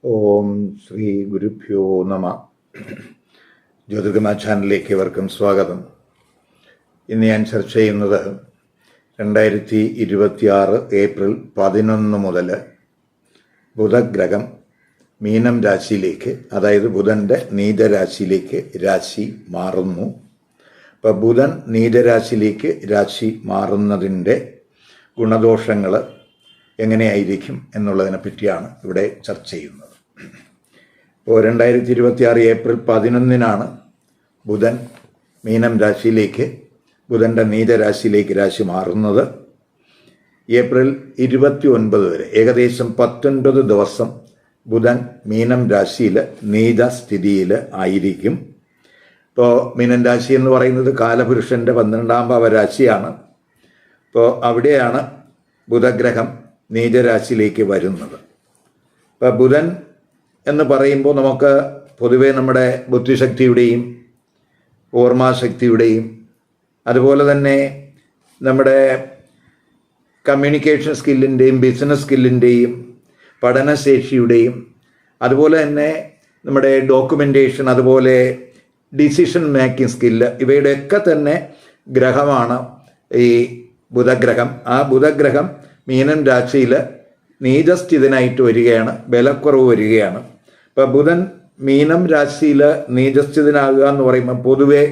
ഓം ശ്രീ ഗുരുഭ്യോ നമ. ജ്യോതിർഗമ ചാനലിലേക്ക് ഏവർക്കും സ്വാഗതം. ഇന്ന് ഞാൻ ചർച്ച ചെയ്യുന്നത് 2026 ഏപ്രിൽ 11 മുതൽ ബുധഗ്രഹം മീനം രാശിയിലേക്ക്, അതായത് ബുധൻ്റെ നീചരാശിയിലേക്ക് രാശി മാറുന്നു. അപ്പോൾ ബുധൻ നീചരാശിയിലേക്ക് രാശി മാറുന്നതിൻ്റെ ഗുണദോഷങ്ങൾ എങ്ങനെയായിരിക്കും എന്നുള്ളതിനെ പറ്റിയാണ് ഇവിടെ ചർച്ച ചെയ്യുന്നത്. ഇപ്പോൾ 2026 ഏപ്രിൽ 11 ബുധൻ മീനം രാശിയിലേക്ക്, ബുധൻ്റെ നീചരാശിയിലേക്ക് രാശി മാറുന്നത്. ഏപ്രിൽ 29 വരെ ഏകദേശം 19 ദിവസം ബുധൻ മീനം രാശിയിൽ നീചസ്ഥിതിയിൽ ആയിരിക്കും. ഇപ്പോൾ മീനം രാശി എന്ന് പറയുന്നത് കാലപുരുഷൻ്റെ 12ാം ഭാവരാശിയാണ്. അപ്പോൾ അവിടെയാണ് ബുധഗ്രഹം നീചരാശിയിലേക്ക് വരുന്നത്. ഇപ്പോൾ ബുധൻ എന്ന് പറയുമ്പോൾ നമുക്ക് പൊതുവെ നമ്മുടെ ബുദ്ധിശക്തിയുടെയും ഓർമ്മശക്തിയുടെയും അതുപോലെ തന്നെ നമ്മുടെ കമ്മ്യൂണിക്കേഷൻ സ്കില്ലിൻ്റെയും ബിസിനസ് സ്കില്ലിൻ്റെയും പഠനശേഷിയുടെയും അതുപോലെ തന്നെ നമ്മുടെ ഡോക്യുമെൻറ്റേഷൻ, അതുപോലെ ഡിസിഷൻ മേക്കിംഗ് സ്കില്ല്, ഇവയുടെയൊക്കെ തന്നെ ഗ്രഹമാണ് ഈ ബുധഗ്രഹം. ആ ബുധഗ്രഹം മീനം രാശിയിൽ നീചസ്ഥിതനായിട്ട് വരികയാണ്, ബലക്കുറവ് വരികയാണ്. ഇപ്പോൾ ബുധൻ മീനം രാശിയിൽ നീചസ്ഥിതനാകുക എന്ന് പറയുമ്പോൾ പൊതുവെ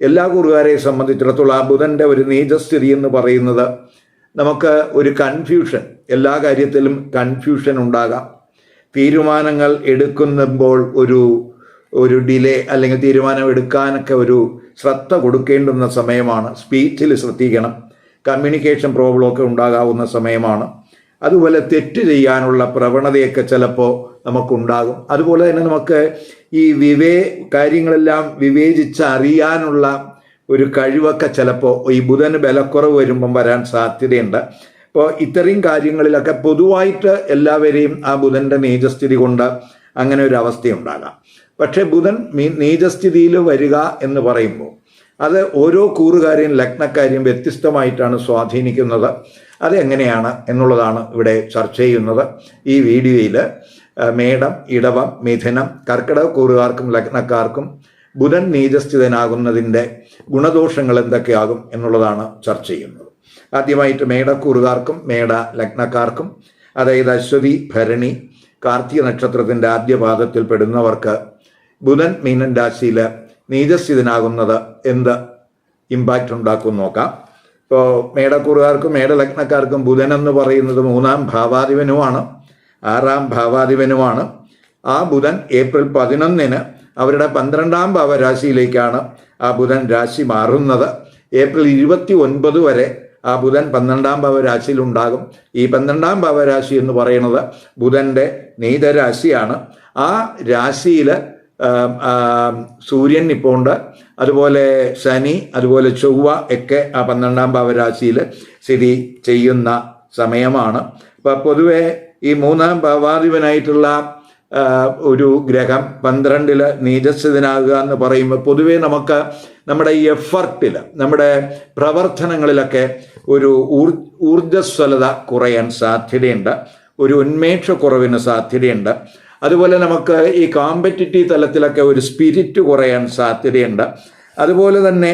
എല്ലാ കൂറുകാരെ സംബന്ധിച്ചിടത്തോളം ആ ബുധൻ്റെ ഒരു നീചസ്ഥിതി എന്ന് പറയുന്നത് നമുക്ക് ഒരു കൺഫ്യൂഷൻ, എല്ലാ കാര്യത്തിലും കൺഫ്യൂഷൻ ഉണ്ടാകാം. തീരുമാനങ്ങൾ എടുക്കുമ്പോൾ ഒരു ഡിലേ, അല്ലെങ്കിൽ തീരുമാനം എടുക്കാനൊക്കെ ഒരു ശ്രദ്ധ കൊടുക്കേണ്ടുന്ന സമയമാണ്. സ്പീച്ചിൽ ശ്രദ്ധിക്കണം. കമ്മ്യൂണിക്കേഷൻ പ്രോബ്ലമൊക്കെ ഉണ്ടാകാവുന്ന സമയമാണ്. അതുപോലെ തെറ്റ് ചെയ്യാനുള്ള പ്രവണതയൊക്കെ ചിലപ്പോൾ നമുക്കുണ്ടാകും. അതുപോലെ തന്നെ നമുക്ക് ഈ കാര്യങ്ങളെല്ലാം വിവേചിച്ച് അറിയാനുള്ള ഒരു കഴിവൊക്കെ ചിലപ്പോൾ ഈ ബുധന് ബലക്കുറവ് വരുമ്പം വരാൻ സാധ്യതയുണ്ട്. അപ്പോൾ ഇത്രയും കാര്യങ്ങളിലൊക്കെ പൊതുവായിട്ട് എല്ലാവരെയും ആ ബുധൻ്റെ നീചസ്ഥിതി കൊണ്ട് അങ്ങനെ ഒരു അവസ്ഥയുണ്ടാകാം. പക്ഷേ ബുധൻ നീചസ്ഥിതിയിൽ വരിക എന്ന് പറയുമ്പോൾ അത് ഓരോ കൂറുകാരെയും ലഗ്നക്കാരെയും വ്യത്യസ്തമായിട്ടാണ് സ്വാധീനിക്കുന്നത്. അതെങ്ങനെയാണ് എന്നുള്ളതാണ് ഇവിടെ ചർച്ച ചെയ്യുന്നത് ഈ വീഡിയോയിൽ. മേടം, ഇടവം, മിഥുനം, കർക്കിടക കൂറുകാർക്കും ലഗ്നക്കാർക്കും ബുധൻ നീചസ്ഥിതനാകുന്നതിൻ്റെ ഗുണദോഷങ്ങൾ എന്തൊക്കെയാകും എന്നുള്ളതാണ് ചർച്ച ചെയ്യുന്നത്. ആദ്യമായിട്ട് മേടക്കൂറുകാർക്കും മേട ലഗ്നക്കാർക്കും, അതായത് അശ്വതി, ഭരണി, കാർത്തിക നക്ഷത്രത്തിൻ്റെ ആദ്യ പാദത്തിൽ പെടുന്നവർക്ക് ബുധൻ മീനൻ രാശിയിൽ നീചസ്ഥിതനാകുന്നത് എന്ത് ഇമ്പാക്റ്റ് ഉണ്ടാക്കും നോക്കാം. ഇപ്പോൾ മേടക്കൂറുകാർക്കും മേടലഗ്നക്കാർക്കും ബുധൻ എന്ന് പറയുന്നത് 3ാം ഭാവാധിപനുമാണ്, 6ാം ഭാവാധിപനുമാണ്. ആ ബുധൻ ഏപ്രിൽ 11 അവരുടെ 12ാം ഭാവരാശിയിലേക്കാണ് ആ ബുധൻ രാശി മാറുന്നത്. ഏപ്രിൽ 29 വരെ ആ ബുധൻ 12ാം ഭാവരാശിയിലുണ്ടാകും. ഈ 12ാം ഭാവരാശി എന്ന് പറയുന്നത് ബുധൻ്റെ നീചരാശിയാണ്. ആ രാശിയിൽ സൂര്യൻ ഇപ്പോൾ ഉണ്ട്, അതുപോലെ ശനി, അതുപോലെ ചൊവ്വ ഒക്കെ ആ 12ാം ഭാവരാശിയിൽ സ്ഥിതി ചെയ്യുന്ന സമയമാണ്. അപ്പോൾ പൊതുവെ ഈ 3ാം ഭാവാധിപനായിട്ടുള്ള ഒരു ഗ്രഹം 12 നീചസ്ഥിതനാകുക എന്ന് പറയുമ്പോൾ പൊതുവെ നമുക്ക് നമ്മുടെ ഈ എഫർട്ടിൽ, നമ്മുടെ പ്രവർത്തനങ്ങളിലൊക്കെ ഒരു ഊർജ്ജസ്വലത കുറയാൻ സാധ്യതയുണ്ട്, ഒരു ഉന്മേഷക്കുറവിന് സാധ്യതയുണ്ട്. അതുപോലെ നമുക്ക് ഈ കോമ്പറ്റിറ്റീവ് തലത്തിലൊക്കെ ഒരു സ്പിരിറ്റ് കുറയാൻ സാധ്യതയുണ്ട്. അതുപോലെ തന്നെ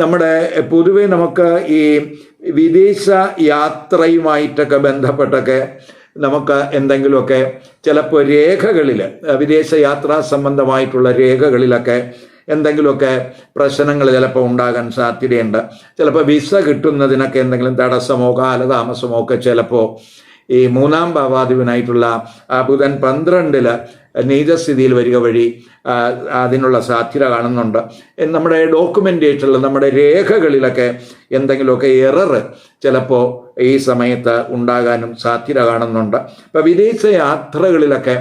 നമ്മുടെ പൊതുവെ നമുക്ക് ഈ വിദേശ യാത്രയുമായിട്ടൊക്കെ ബന്ധപ്പെട്ടൊക്കെ നമുക്ക് എന്തെങ്കിലുമൊക്കെ ചിലപ്പോൾ രേഖകളിൽ, വിദേശ യാത്രാ സംബന്ധമായിട്ടുള്ള രേഖകളിലൊക്കെ എന്തെങ്കിലുമൊക്കെ പ്രശ്നങ്ങൾ ചിലപ്പോൾ ഉണ്ടാകാൻ സാധ്യതയുണ്ട്. ചിലപ്പോൾ വിസ കിട്ടുന്നതിനൊക്കെ എന്തെങ്കിലും തടസ്സമോ കാലതാമസമോ ഒക്കെ ചിലപ്പോൾ ഈ 3ാം ഭാവാധിപനായിട്ടുള്ള ബുധൻ 12 നീചസ്ഥിതിയിൽ വരിക വഴി അതിനുള്ള സാധ്യത കാണുന്നുണ്ട്. നമ്മുടെ ഡോക്യുമെൻറ്റേഷനിൽ, നമ്മുടെ രേഖകളിലൊക്കെ എന്തെങ്കിലുമൊക്കെ എറർ ചിലപ്പോൾ ഈ സമയത്ത് ഉണ്ടാകാനും സാധ്യത കാണുന്നുണ്ട്. അപ്പോൾ വിദേശ യാത്രകളിലൊക്കെ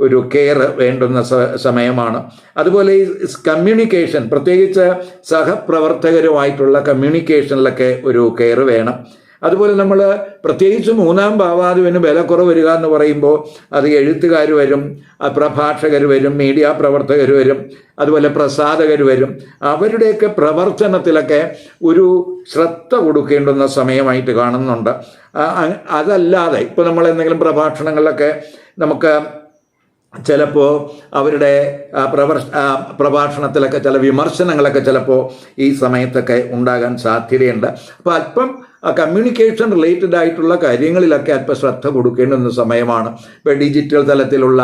ഒരു കെയർ വേണ്ടുന്ന സമയമാണ്. അതുപോലെ ഈ കമ്മ്യൂണിക്കേഷൻ, പ്രത്യേകിച്ച് സഹപ്രവർത്തകരുമായിട്ടുള്ള കമ്മ്യൂണിക്കേഷനിലൊക്കെ ഒരു കെയർ വേണം. അതുപോലെ നമ്മൾ പ്രത്യേകിച്ച് മൂന്നാം ഭാവാധിപന് ബലക്കുറവ് വരിക എന്ന് പറയുമ്പോൾ അത് എഴുത്തുകാർ വരും, പ്രഭാഷകർ വരും, മീഡിയ പ്രവർത്തകർ വരും, അതുപോലെ പ്രസാധകർ വരും. അവരുടെയൊക്കെ പ്രവർത്തനത്തിലൊക്കെ ഒരു ശ്രദ്ധ കൊടുക്കേണ്ടുന്ന സമയമായിട്ട് കാണുന്നുണ്ട്. അതല്ലാതെ ഇപ്പോൾ നമ്മൾ എന്തെങ്കിലും പ്രഭാഷണങ്ങളിലൊക്കെ നമുക്ക് ചിലപ്പോൾ അവരുടെ പ്രഭാഷണത്തിലൊക്കെ ചില വിമർശനങ്ങളൊക്കെ ചിലപ്പോൾ ഈ സമയത്തൊക്കെ ഉണ്ടാകാൻ സാധ്യതയുണ്ട്. അപ്പോൾ അല്പം കമ്മ്യൂണിക്കേഷൻ റിലേറ്റഡ് ആയിട്ടുള്ള കാര്യങ്ങളിലൊക്കെ അല്പം ശ്രദ്ധ കൊടുക്കേണ്ടുന്ന സമയമാണ്. ഇപ്പോൾ ഡിജിറ്റൽ തലത്തിലുള്ള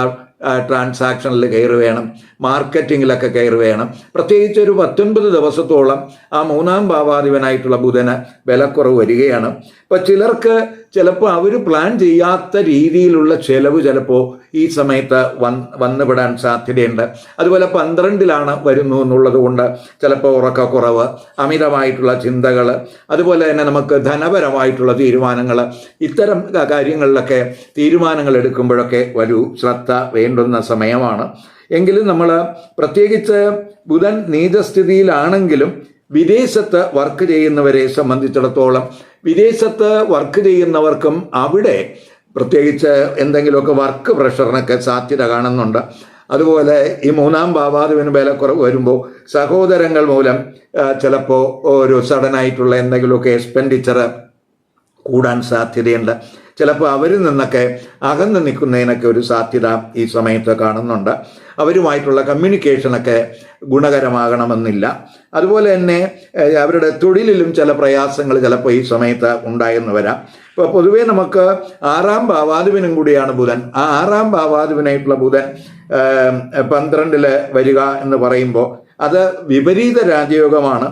ട്രാൻസാക്ഷനിൽ കയറി വേണം, മാർക്കറ്റിങ്ങിലൊക്കെ കയറി വേണം. പ്രത്യേകിച്ച് ഒരു 19 ദിവസത്തോളം ആ മൂന്നാം ഭാവാധിപനായിട്ടുള്ള ബുധന് ബലക്കുറവ് വരികയാണ്. ഇപ്പം ചിലർക്ക് ചിലപ്പോൾ അവർ പ്ലാൻ ചെയ്യാത്ത രീതിയിലുള്ള ചെലവ് ചിലപ്പോൾ ഈ സമയത്ത് വന്നുപെടാൻ സാധ്യതയുണ്ട്. അതുപോലെ 12-ലാണ് വരുന്നു എന്നുള്ളത് കൊണ്ട് ചിലപ്പോൾ ഉറക്കക്കുറവ്, അമിതമായിട്ടുള്ള ചിന്തകൾ, അതുപോലെ തന്നെ നമുക്ക് ധനപരമായിട്ടുള്ള തീരുമാനങ്ങൾ, ഇത്തരം കാര്യങ്ങളിലൊക്കെ തീരുമാനങ്ങൾ എടുക്കുമ്പോഴൊക്കെ ഒരു ശ്രദ്ധ വേണ്ടുന്ന സമയമാണ്. എങ്കിലും നമ്മൾ പ്രത്യേകിച്ച് ബുധൻ നീചസ്ഥിതിയിലാണെങ്കിലും വിദേശത്ത് വർക്ക് ചെയ്യുന്നവരെ സംബന്ധിച്ചിടത്തോളം വിദേശത്ത് വർക്ക് ചെയ്യുന്നവർക്കും അവിടെ പ്രത്യേകിച്ച് എന്തെങ്കിലുമൊക്കെ വർക്ക് പ്രഷറിനൊക്കെ സാധ്യത കാണുന്നുണ്ട്. അതുപോലെ ഈ മൂന്നാം ഭാവാധിപന് ബലക്കുറവ് വരുമ്പോൾ സഹോദരങ്ങൾ മൂലം ചിലപ്പോൾ ഒരു സഡനായിട്ടുള്ള എന്തെങ്കിലുമൊക്കെ എക്സ്പെൻഡിച്ചർ കൂടാൻ സാധ്യതയുണ്ട്. ചിലപ്പോൾ അവരിൽ നിന്നൊക്കെ അകന്നു നിൽക്കുന്നതിനൊക്കെ ഒരു സാധ്യത ഈ സമയത്ത് കാണുന്നുണ്ട്. അവരുമായിട്ടുള്ള കമ്മ്യൂണിക്കേഷനൊക്കെ ഗുണകരമാകണമെന്നില്ല. അതുപോലെ തന്നെ അവരുടെ തൊഴിലിലും ചില പ്രയാസങ്ങൾ ചിലപ്പോൾ ഈ സമയത്ത് ഉണ്ടായെന്ന് വരാം. ഇപ്പോൾ പൊതുവേ നമുക്ക് 6ാം ഭാവാധിപനും കൂടിയാണ് ബുധൻ. ആ 6ാം ഭാവാധിപനായിട്ടുള്ള ബുധൻ 12-ൽ വരിക എന്ന് പറയുമ്പോൾ അത് വിപരീത രാജയോഗമാണ്.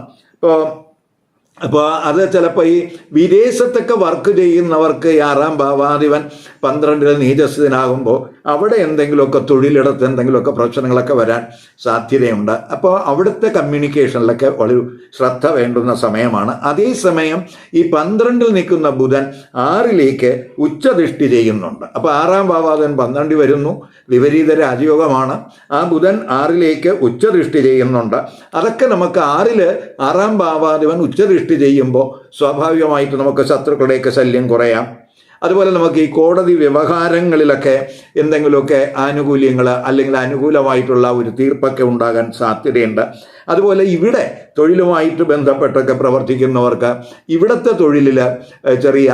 അപ്പോൾ അത് ചിലപ്പോൾ ഈ വിദേശത്തൊക്കെ വർക്ക് ചെയ്യുന്നവർക്ക് ഈ 6ാം ഭാവാധിപൻ 12-ൽ നീചസ്ഥിതനാകുമ്പോൾ അവിടെ എന്തെങ്കിലുമൊക്കെ തൊഴിലിടത്ത് എന്തെങ്കിലുമൊക്കെ പ്രശ്നങ്ങളൊക്കെ വരാൻ സാധ്യതയുണ്ട്. അപ്പോൾ അവിടുത്തെ കമ്മ്യൂണിക്കേഷനിലൊക്കെ വളരെ ശ്രദ്ധ വേണ്ടുന്ന സമയമാണ്. അതേസമയം ഈ 12-ൽ നിൽക്കുന്ന ബുധൻ 6-ലേക്ക് ഉച്ചദൃഷ്ടി ചെയ്യുന്നുണ്ട്. അപ്പോൾ 6ാം ഭാവാധിപൻ 12 വരുന്നു, വിപരീത രാജയോഗമാണ്. ആ ബുധൻ 6-ലേക്ക് ഉച്ചദൃഷ്ടി ചെയ്യുന്നുണ്ട്. അതൊക്കെ നമുക്ക് 6ാം ഭാവാധിപൻ ഉച്ചദൃഷ്ടി ചെയ്യുമ്പോൾ സ്വാഭാവികമായിട്ട് നമുക്ക് ശത്രുക്കളുടെയൊക്കെ ശല്യം കുറയാം. അതുപോലെ നമുക്ക് ഈ കോടതി വ്യവഹാരങ്ങളിലൊക്കെ എന്തെങ്കിലുമൊക്കെ ആനുകൂല്യങ്ങൾ അല്ലെങ്കിൽ അനുകൂലമായിട്ടുള്ള ഒരു തീർപ്പൊക്കെ ഉണ്ടാകാൻ സാധ്യതയുണ്ട്. അതുപോലെ ഇവിടെ തൊഴിലുമായിട്ട് ബന്ധപ്പെട്ടൊക്കെ പ്രവർത്തിക്കുന്നവർക്ക് ഇവിടുത്തെ തൊഴിലിൽ ചെറിയ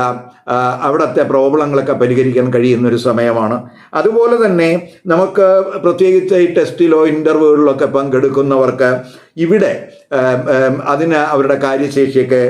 അവിടുത്തെ പ്രോബ്ലങ്ങളൊക്കെ പരിഹരിക്കാൻ കഴിയുന്നൊരു സമയമാണ്. അതുപോലെ തന്നെ നമുക്ക് പ്രത്യേകിച്ച് ഈ ടെസ്റ്റിലോ ഇൻ്റർവ്യൂകളിലൊക്കെ പങ്കെടുക്കുന്നവർക്ക് ഇവിടെ അതിന് അവരുടെ കാര്യശേഷിയൊക്കെ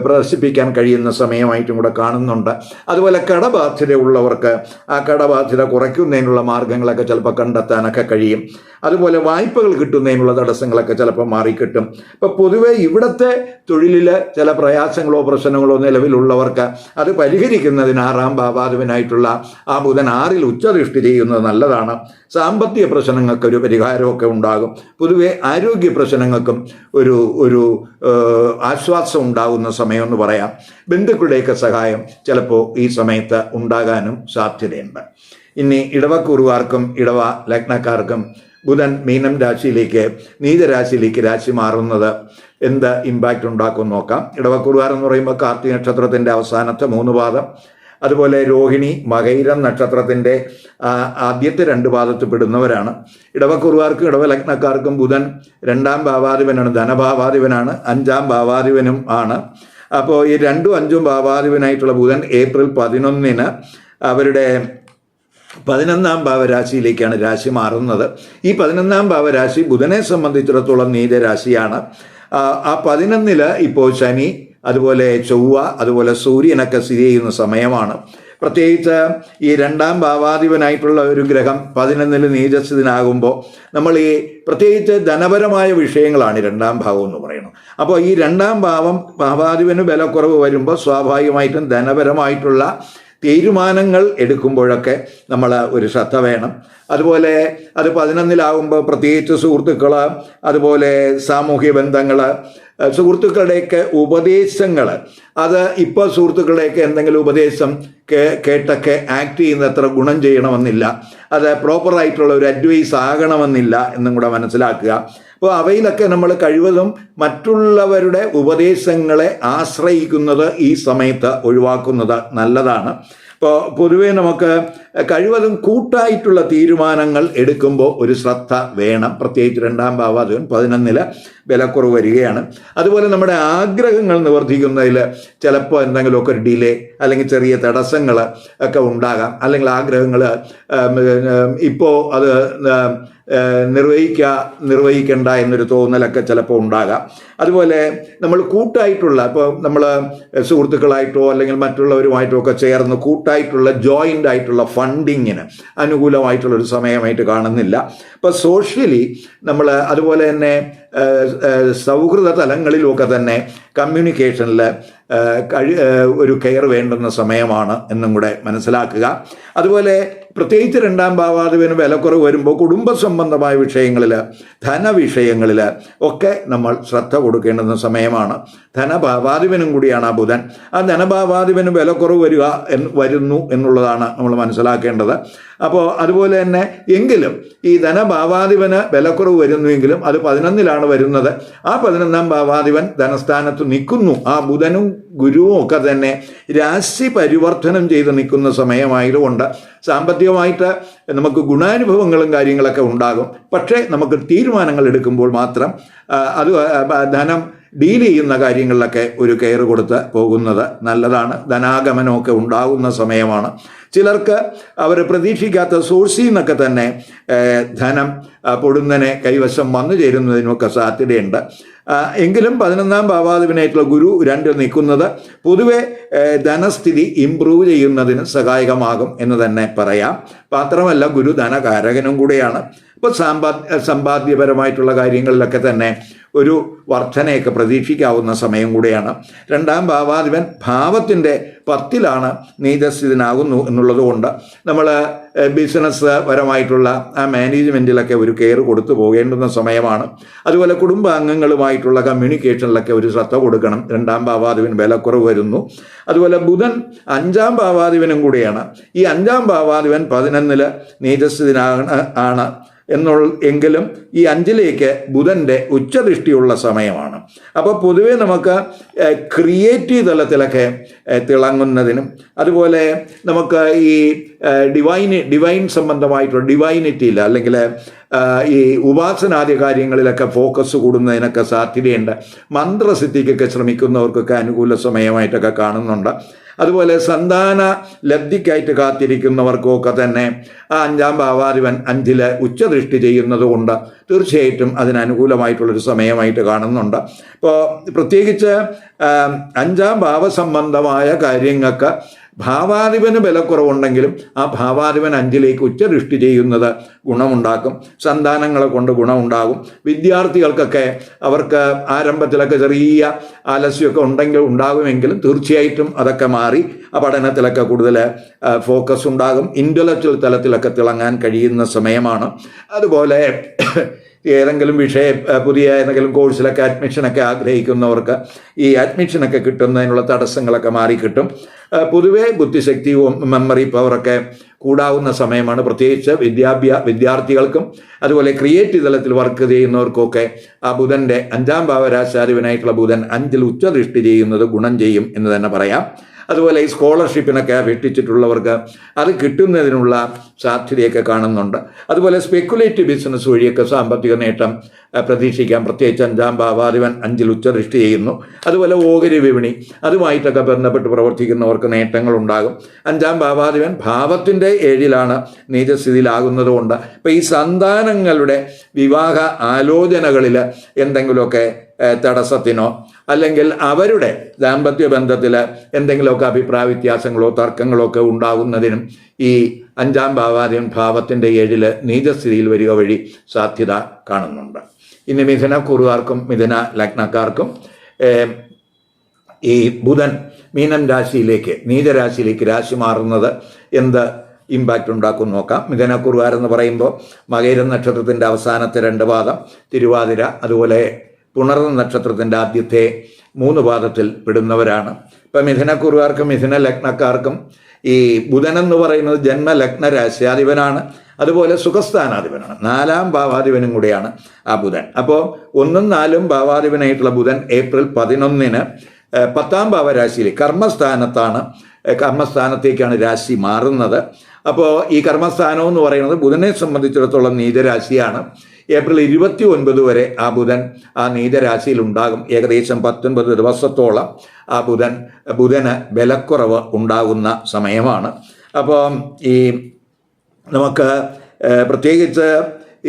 പ്രദർശിപ്പിക്കാൻ കഴിയുന്ന സമയമായിട്ടും കൂടെ കാണുന്നുണ്ട്. അതുപോലെ കടബാധ്യത ഉള്ളവർക്ക് ആ കടബാധ്യത കുറയ്ക്കുന്നതിനുള്ള മാർഗങ്ങളൊക്കെ ചിലപ്പോൾ കണ്ടെത്താനൊക്കെ കഴിയും. അതുപോലെ വായ്പകൾ കിട്ടുന്നതിനുള്ള തടസ്സങ്ങളൊക്കെ ചിലപ്പോൾ മാറിക്കിട്ടും. ഇപ്പോൾ പൊതുവെ ഇവിടുത്തെ തൊഴിലിൽ ചില പ്രയാസങ്ങളോ പ്രശ്നങ്ങളോ നിലവിലുള്ളവർക്ക് അത് പരിഹരിക്കുന്നതിന് 6ാം ഭാവാധിപനായിട്ടുള്ള ആ ബുധൻ 6-ൽ ഉച്ചദൃഷ്ടി ചെയ്യുന്നത് നല്ലതാണ്. സാമ്പത്തിക പ്രശ്നങ്ങൾക്കൊരു പരിഹാരമൊക്കെ ഉണ്ടാകും. പൊതുവെ ആരോഗ്യ പ്രശ്നങ്ങൾക്കും ഒരു ആശ്വാസം ഉണ്ടാകുന്ന സമയമെന്ന് പറയാം. ബന്ധുക്കളുടെയൊക്കെ സഹായം ചിലപ്പോൾ ഈ സമയത്ത് ഉണ്ടാകാനും സാധ്യതയുണ്ട്. ഇനി ഇടവക്കൂറുകാർക്കും ഇടവ ലഗ്നക്കാർക്കും ബുധൻ മീനം രാശിയിലേക്ക് നീചരാശിയിലേക്ക് രാശി മാറുന്നത് എന്ത് ഇമ്പാക്റ്റ് ഉണ്ടാക്കും നോക്കാം. ഇടവക്കൂറുകാർ എന്ന് പറയുമ്പോൾ കാർത്തിക നക്ഷത്രത്തിൻ്റെ അവസാനത്തെ 3 പാദം, അതുപോലെ രോഹിണി മകയിരം നക്ഷത്രത്തിൻ്റെ ആദ്യത്തെ 2 പാദത്തിൽ പെടുന്നവരാണ്. ഇടവക്കൂറുകാർക്കും ഇടവ ലഗ്നക്കാർക്കും ബുധൻ 2ാം ഭാവാധിപനാണ്, ധനഭാവാധിപനാണ്, 5ാം ഭാവാധിപനും ആണ്. അപ്പോൾ ഈ 2ഉം 5ഉം ഭാവാധിപനായിട്ടുള്ള ബുധൻ ഏപ്രിൽ 11-ന് അവരുടെ 11ാം ഭാവരാശിയിലേക്കാണ് രാശി മാറുന്നത്. ഈ 11ാം ഭാവരാശി ബുധനെ സംബന്ധിച്ചിടത്തോളം നീചരാശിയാണ്. ആ 11-ൽ ഇപ്പോൾ ശനി, അതുപോലെ ചൊവ്വ, അതുപോലെ സൂര്യനൊക്കെ സ്ഥിതി ചെയ്യുന്ന സമയമാണ്. പ്രത്യേകിച്ച് ഈ 2ാം ഭാവാധിപനായിട്ടുള്ള ഒരു ഗ്രഹം 11-ൽ നീചസ്ഥിതനാകുമ്പോൾ നമ്മൾ ഈ പ്രത്യേകിച്ച് ധനപരമായ വിഷയങ്ങളാണ് 2ാം ഭാവം എന്ന് പറയുന്നത്. അപ്പോൾ ഈ 2ാം ഭാവാധിപന് ബലക്കുറവ് വരുമ്പോൾ സ്വാഭാവികമായിട്ടും ധനപരമായിട്ടുള്ള തീരുമാനങ്ങൾ എടുക്കുമ്പോഴൊക്കെ നമ്മൾ ഒരു ശ്രദ്ധ വേണം. അതുപോലെ അത് 11-ലാകുമ്പോൾ പ്രത്യേകിച്ച് സുഹൃത്തുക്കൾ, അതുപോലെ സാമൂഹ്യ ബന്ധങ്ങൾ, സുഹൃത്തുക്കളുടെയൊക്കെ ഉപദേശങ്ങൾ, അത് ഇപ്പോൾ സുഹൃത്തുക്കളുടെയൊക്കെ എന്തെങ്കിലും ഉപദേശം കേട്ടൊക്കെ ആക്ട് ചെയ്യുന്ന അത്ര ഗുണം ചെയ്യണമെന്നില്ല. അത് പ്രോപ്പറായിട്ടുള്ള ഒരു അഡ്വൈസ് ആകണമെന്നില്ല എന്നും കൂടെ മനസ്സിലാക്കുക. അപ്പോൾ അവയിലൊക്കെ നമ്മൾ കഴിവതും മറ്റുള്ളവരുടെ ഉപദേശങ്ങളെ ആശ്രയിക്കുന്നത് ഈ സമയത്ത് ഒഴിവാക്കുന്നത് നല്ലതാണ്. ഇപ്പോൾ പൊതുവേ നമുക്ക് കഴിവതും കൂട്ടായിട്ടുള്ള തീരുമാനങ്ങൾ എടുക്കുമ്പോൾ ഒരു ശ്രദ്ധ വേണം. പ്രത്യേകിച്ച് 2-ാം ഭാവാധിപൻ 11-ൽ വിലക്കുറവ് വരികയാണ്. അതുപോലെ നമ്മുടെ ആഗ്രഹങ്ങൾ നിവർത്തിക്കുന്നതിൽ ചിലപ്പോൾ എന്തെങ്കിലുമൊക്കെ ഒരു ഡിലേ അല്ലെങ്കിൽ ചെറിയ തടസ്സങ്ങൾ ഒക്കെ ഉണ്ടാകാം. അല്ലെങ്കിൽ ആഗ്രഹങ്ങൾ ഇപ്പോൾ അത് നിർവഹിക്കേണ്ട എന്നൊരു തോന്നലൊക്കെ ചിലപ്പോൾ ഉണ്ടാകാം. അതുപോലെ നമ്മൾ കൂട്ടായിട്ടുള്ള, ഇപ്പോൾ നമ്മൾ സുഹൃത്തുക്കളായിട്ടോ അല്ലെങ്കിൽ മറ്റുള്ളവരുമായിട്ടോ ഒക്കെ ചേർന്ന് കൂട്ടായിട്ടുള്ള ജോയിൻ്റ് ആയിട്ടുള്ള ഫണ്ടിങ്ങിന് അനുകൂലമായിട്ടുള്ളൊരു സമയമായിട്ട് കാണുന്നില്ല. ഇപ്പോൾ സോഷ്യലി നമ്മൾ അതുപോലെ തന്നെ സൗഹൃദ തലങ്ങളിലുമൊക്കെ തന്നെ കമ്മ്യൂണിക്കേഷനിൽ ഒരു കെയർ വേണ്ടുന്ന സമയമാണ് എന്നും കൂടെ മനസ്സിലാക്കുക. അതുപോലെ പ്രത്യേകിച്ച് 2-ാം ഭാവാധിപന് വിലക്കുറവ് വരുമ്പോൾ കുടുംബ സംബന്ധമായ വിഷയങ്ങളിൽ, ധനവിഷയങ്ങളിൽ ഒക്കെ നമ്മൾ ശ്രദ്ധ കൊടുക്കേണ്ടുന്ന സമയമാണ്. ധനഭാവാധിപനും കൂടിയാണ് ആ ബുധൻ. ആ ധനഭാവാധിപന് വിലക്കുറവ് വരുന്നു എന്നുള്ളതാണ് നമ്മൾ മനസ്സിലാക്കേണ്ടത്. അപ്പോൾ അതുപോലെ തന്നെ എങ്കിലും ഈ ധനഭാവാധിപന് വിലക്കുറവ് വരുന്നുവെങ്കിലും അത് 11-ലാണ് വരുന്നത്. ആ 11-ാം ഭാവാധിപൻ ധനസ്ഥാനത്ത് നിൽക്കുന്നു. ആ ബുധനും ഗുരുവും ഒക്കെ തന്നെ രാശി പരിവർത്തനം ചെയ്ത് നിൽക്കുന്ന സമയമായതുകൊണ്ട് സാമ്പത്തികമായിട്ട് നമുക്ക് ഗുണാനുഭവങ്ങളും കാര്യങ്ങളൊക്കെ ഉണ്ടാകും. പക്ഷേ നമുക്ക് തീരുമാനങ്ങൾ എടുക്കുമ്പോൾ മാത്രം അത് ധനം ഡീൽ ചെയ്യുന്ന കാര്യങ്ങളിലൊക്കെ ഒരു കെയർ കൊടുത്ത് പോകുന്നത് നല്ലതാണ്. ധനാഗമനമൊക്കെ ഉണ്ടാകുന്ന സമയമാണ്. ചിലർക്ക് അവർ പ്രതീക്ഷിക്കാത്ത സോഴ്സിൽ നിന്നൊക്കെ തന്നെ ധനം പൊടുന്നനെ കൈവശം വന്നു ചേരുന്നതിനൊക്കെ സാധ്യതയുണ്ട്. എങ്കിലും 11-ാം ഭാവാധിപനായിട്ടുള്ള ഗുരു 2 നിൽക്കുന്നത് പൊതുവെ ധനസ്ഥിതി ഇംപ്രൂവ് ചെയ്യുന്നതിന് സഹായകമാകും എന്ന് തന്നെ പറയാം. മാത്രമല്ല ഗുരു ധനകാരകനും കൂടെയാണ്. ഇപ്പോൾ സമ്പാദ്യപരമായിട്ടുള്ള കാര്യങ്ങളിലൊക്കെ തന്നെ ഒരു വർധനയൊക്കെ പ്രതീക്ഷിക്കാവുന്ന സമയം കൂടെയാണ്. 2-ാം ഭാവാധിപൻ ഭാവത്തിൻ്റെ 10-ലാണ് നീചസ്ഥിതനാകുന്നു എന്നുള്ളത് കൊണ്ട് നമ്മൾ ബിസിനസ് പരമായിട്ടുള്ള ആ മാനേജ്മെൻറ്റിലൊക്കെ ഒരു കെയർ കൊടുത്തു പോകേണ്ടുന്ന സമയമാണ്. അതുപോലെ കുടുംബാംഗങ്ങളുമായിട്ടുള്ള കമ്മ്യൂണിക്കേഷനിലൊക്കെ ഒരു ശ്രദ്ധ കൊടുക്കണം. 2-ാം ഭാവാധിപൻ വിലക്കുറവ് വരുന്നു. അതുപോലെ ബുധൻ 5-ാം ഭാവാധിപനും കൂടിയാണ്. ഈ 5-ാം ഭാവാധിപൻ 11-ൽ നീചസ്ഥിതനാണ് എങ്കിലും ഈ 5-ലേക്ക് ബുധൻ്റെ ഉച്ചദൃഷ്ടിയുള്ള സമയമാണ്. അപ്പോൾ പൊതുവേ നമുക്ക് ക്രിയേറ്റീവ് തലത്തിലൊക്കെ തിളങ്ങുന്നതിനും അതുപോലെ നമുക്ക് ഈ ഡിവൈൻ സംബന്ധമായിട്ടുള്ള ഡിവൈനിറ്റിയിൽ അല്ലെങ്കിൽ ഈ ഉപാസനാദി കാര്യങ്ങളിലൊക്കെ ഫോക്കസ് കൂടുന്നതിനൊക്കെ സാധ്യതയുണ്ട്. മന്ത്രസിദ്ധിക്കൊക്കെ ശ്രമിക്കുന്നവർക്കൊക്കെ അനുകൂല സമയമായിട്ടൊക്കെ കാണുന്നുണ്ട്. അതുപോലെ സന്താന ലബ്ധിക്കായിട്ട് കാത്തിരിക്കുന്നവർക്കൊക്കെ തന്നെ ആ 5-ാം ഭാവാധിപൻ 5-ൽ ഉച്ചദൃഷ്ടി ചെയ്യുന്നത് കൊണ്ട് തീർച്ചയായിട്ടും അതിനനുകൂലമായിട്ടുള്ളൊരു സമയമായിട്ട് കാണുന്നുണ്ട്. ഇപ്പോൾ പ്രത്യേകിച്ച് 5-ാം ഭാവസംബന്ധമായ കാര്യങ്ങൾക്ക് ഭാവാധിപന് ബലക്കുറവുണ്ടെങ്കിലും ആ ഭാവാധിപൻ 5-ലേക്ക് ഉച്ചദൃഷ്ടി ചെയ്യുന്നത് ഗുണമുണ്ടാക്കും. സന്താനങ്ങളെ കൊണ്ട് ഗുണമുണ്ടാകും. വിദ്യാർത്ഥികൾക്കൊക്കെ അവർക്ക് ആരംഭത്തിലൊക്കെ ചെറിയ ആലസ്യമൊക്കെ ഉണ്ടാകുമെങ്കിലും തീർച്ചയായിട്ടും അതൊക്കെ മാറി ആ പഠനത്തിലൊക്കെ കൂടുതൽ ഫോക്കസ് ഉണ്ടാകും. ഇൻ്റലക്ച്വൽ തലത്തിലൊക്കെ തിളങ്ങാൻ കഴിയുന്ന സമയമാണ്. അതുപോലെ ഏതെങ്കിലും പുതിയ ഏതെങ്കിലും കോഴ്സിലൊക്കെ അഡ്മിഷനൊക്കെ ആഗ്രഹിക്കുന്നവർക്ക് ഈ അഡ്മിഷനൊക്കെ കിട്ടുന്നതിനുള്ള തടസ്സങ്ങളൊക്കെ മാറിക്കിട്ടും. പൊതുവെ ബുദ്ധിശക്തിയും മെമ്മറി പവറൊക്കെ കൂടാവുന്ന സമയമാണ്. പ്രത്യേകിച്ച് വിദ്യാർത്ഥികൾക്കും അതുപോലെ ക്രിയേറ്റീവ് തലത്തിൽ വർക്ക് ചെയ്യുന്നവർക്കൊക്കെ ആ ബുധൻ്റെ 5-ാം ഭാവരാശാധിപനായിട്ടുള്ള ബുധൻ 5-ൽ ഉച്ചദൃഷ്ടി ചെയ്യുന്നത് ഗുണം ചെയ്യും എന്ന് തന്നെ പറയാം. അതുപോലെ ഈ സ്കോളർഷിപ്പിനൊക്കെ അപേക്ഷിച്ചിട്ടുള്ളവർക്ക് അത് കിട്ടുന്നതിനുള്ള സാധ്യതയൊക്കെ കാണുന്നുണ്ട്. അതുപോലെ സ്പെക്കുലേറ്റീവ് ബിസിനസ് വഴിയൊക്കെ സാമ്പത്തിക നേട്ടം പ്രതീക്ഷിക്കാം. പ്രത്യേകിച്ച് 5-ാം ഭാവാധിപൻ 5-ൽ ഉച്ചദൃഷ്ടി ചെയ്യുന്നു. അതുപോലെ ഓഹരി വിപണി അതുമായിട്ടൊക്കെ ബന്ധപ്പെട്ട് പ്രവർത്തിക്കുന്നവർക്ക് നേട്ടങ്ങളുണ്ടാകും. 5-ാം ഭാവാധിപൻ ഭാവത്തിൻ്റെ 7-ലാണ് നീചസ്ഥിതിയിലാകുന്നത് കൊണ്ട് ഇപ്പോൾ ഈ സന്താനങ്ങളുടെ വിവാഹ ആലോചനകളിൽ എന്തെങ്കിലുമൊക്കെ തടസ്സത്തിനോ അല്ലെങ്കിൽ അവരുടെ ദാമ്പത്യ ബന്ധത്തിൽ എന്തെങ്കിലുമൊക്കെ അഭിപ്രായ വ്യത്യാസങ്ങളോ തർക്കങ്ങളോ ഒക്കെ ഉണ്ടാകുന്നതിനും ഈ 5-ാം ഭാവാധിപൻ ഭാവത്തിൻ്റെ 7-ൽ നീചസ്ഥിതിയിൽ വരിക വഴി സാധ്യത കാണുന്നുണ്ട്. ഇനി മിഥുനക്കൂറുകാർക്കും മിഥുന ലഗ്നക്കാർക്കും ഈ ബുധൻ മീനം രാശിയിലേക്ക് നീചരാശിയിലേക്ക് രാശി മാറുന്നത് എന്ത് ഇമ്പാക്റ്റ് ഉണ്ടാക്കും നോക്കാം. മിഥുനക്കൂറുകാരെന്ന് പറയുമ്പോൾ മകയിരം നക്ഷത്രത്തിൻ്റെ അവസാനത്തെ 2 പാദം, തിരുവാതിര, അതുപോലെ പുണർന്ന നക്ഷത്രത്തിൻ്റെ ആദ്യത്തെ 3 പാദത്തിൽ പെടുന്നവരാണ്. ഇപ്പം മിഥുനക്കൂറുകാർക്കും മിഥുന ലഗ്നക്കാർക്കും ഈ ബുധനെന്ന് പറയുന്നത് ജന്മലഗ്ന രാശ്യാധിപനാണ്. അതുപോലെ സുഖസ്ഥാനാധിപനാണ്. 4-ാം ഭാവാധിപനും കൂടിയാണ് ആ ബുധൻ. അപ്പോൾ 1ഉം 4ഉം ഭാവാധിപനായിട്ടുള്ള ബുധൻ ഏപ്രിൽ 11-ന് 10ാം ഭാവരാശിയിൽ കർമ്മസ്ഥാനത്തേക്കാണ് രാശി മാറുന്നത്. അപ്പോൾ ഈ കർമ്മസ്ഥാനം എന്ന് പറയുന്നത് ബുധനെ സംബന്ധിച്ചിടത്തോളം നീചരാശിയാണ്. ഏപ്രിൽ 29 വരെ ആ ബുധൻ ആ നീചരാശിയിൽ ഉണ്ടാകും. ഏകദേശം 19 ദിവസത്തോളം ആ ബുധന് ബലക്കുറവ് ഉണ്ടാകുന്ന സമയമാണ്. അപ്പോൾ ഈ നമുക്ക് പ്രത്യേകിച്ച്